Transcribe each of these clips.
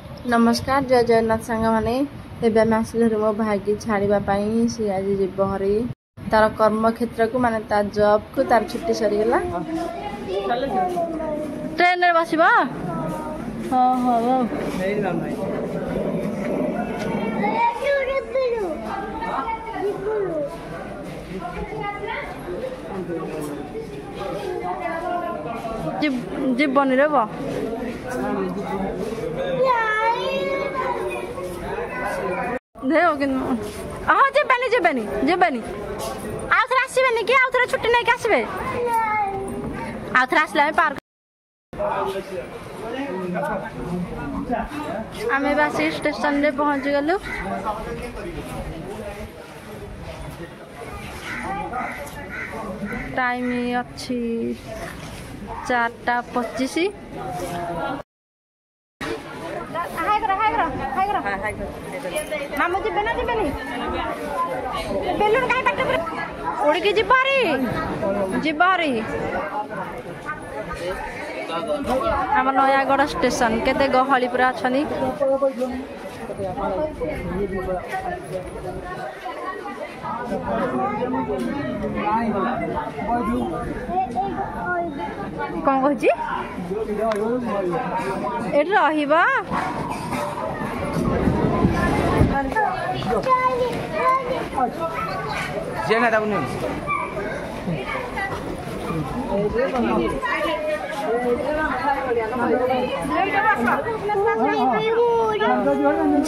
नमस्कार जय जगन्नाथ सांग मैंने एवं आसिल मो भाई की छाड़ापी सी आज जीव हरी तार कर्म क्षेत्र को माने तार जॉब को तार छुट्टी सरीगला ट्रेन रे बस हाँ हाँ जीवन रे हाँ जीवानी आउ थे आसबे कि आउ थे छुट्टी नहीं आसबे आउ थे आसला पार्क आम बस स्टेशन रे पहुँच गलु टाइम अच्छी 4:25 मामू जी बेना बेलून कहीं पाटे उड़ी की जीवारी आम नयागढ़ स्टेशन केते गहली पूरा अच्छी कौन कहूँ ये रहा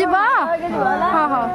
जीवा हाँ हाँ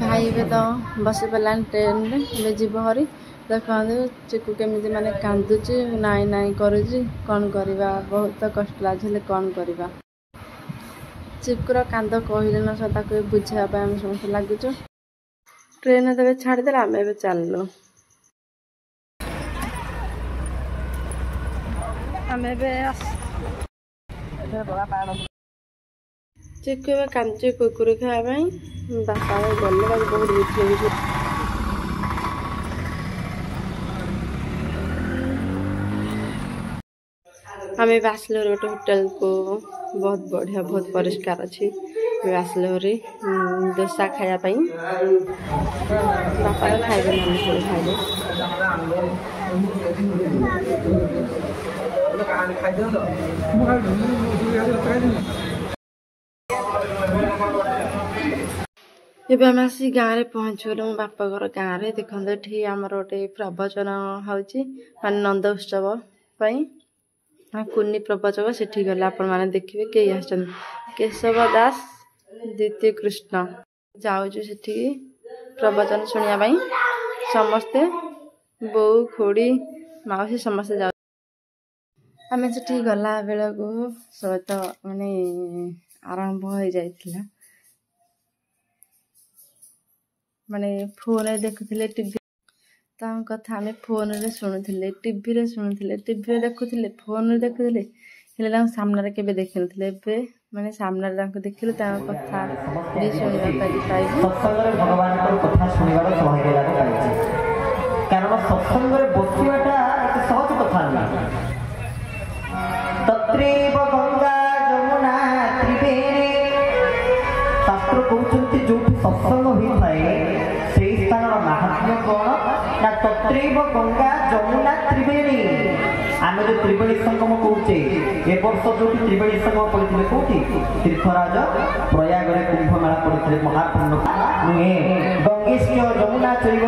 भाई बे तो बस पलान ट्रेन रे जीव हरी देखा चिकू केमी माने कांदुची नाई नाई करुची कौन करवा बहुत कष्ट लगे कौन करवा चिकुर कांद कहले न सदा को बुझापी आम समस्त लगुच ट्रेन तब छाड़देला आम ए चलु आम चिकू ए कांची कुकुर खावाई बापा गले बहुत बुझे आम आसलू गोटे होटेल को बहुत बढ़िया बहुत परिष्कार अच्छी आसलू डोसा खायापी बापा खाइबे ना खाइबे एवं आम आसी गाँव में पहुँचू मो बापा घर गाँव में देखते ये आमर गोटे प्रवचन होची मान नंद उत्सव कुन्नी प्रवचक से गले आपण मैंने देखिए कई आस केशव दास द्वितीय कृष्ण जाऊँ से प्रवचन शुणापी समस्ते बो खोड़ी मौसी समस्ते जा आम से गला बेला को सब तो माने आरंभ हो जाइथिला माने फोन देखुले टीवी कथा आम फोन रे शुणुले टीवी रे शुणुले टीवी रे देखुले फोन रे देखुले हेले सामने केबे देखि नथिले बे माने सामने देखिलु कथा भी शुणा भगवान कथा शुणवार सौभाग्य लाभ पाइछे कारण सत्संग रे बसिवाटा एक सहज कथा नहीं तत्रेव गंगा जमुना त्रिवेणी शास्त्र कहते जो सत्संग होता है से स्थान महात्म्य कौन ना तत्रेव गंगा जमुना त्रिवेणी आम जो त्रिवेणी संगम कौचे ए वर्ष जो त्रिवेणी संगम पड़ते कौटी तीर्थराज प्रयाग कुंभमेला पड़ते महापूर्ण नुहे गंगेश जमुना चैव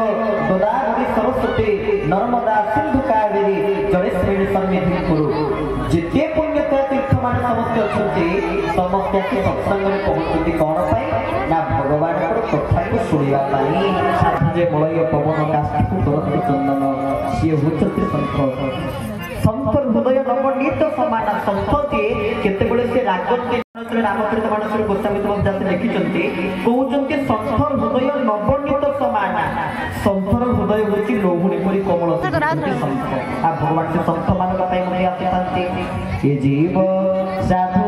गोदावरी सरस्वती नर्मदा सिंधु कावेरी जलेश्वरी सन्निधि कुरु जिते पुण्यता तीर्थ मान समस्त अच्छा समस्त सत्संग में पहुँचती कौन पाई ना भगवान कथा को शुणा साधुजे मलय पवन काष्ठ तुरंत चंदन सी होती संत संत हृदय नवनीत समान संस्कृति ରାମଚରିତ ମାନସରେ ଗୋସ୍ୱାମୀ ତୁଳସୀ ଦାସ ଲେଖିଛନ୍ତି କହୁଛନ୍ତି ସନ୍ଥର ହୃଦୟ ନବନୀତ ସମାନ ସନ୍ଥର ହୃଦୟ ହେଉଛି ଲହୁଣୀ ପରି କୋମଳ ସନ୍ଥ ଆଉ ଭଗବାନ ସେ ସନ୍ଥ ମାନଙ୍କ ପାଇଁ ମଧ୍ୟ ଆସିଥାନ୍ତି ଏ ଜୀବ ସାଧୁ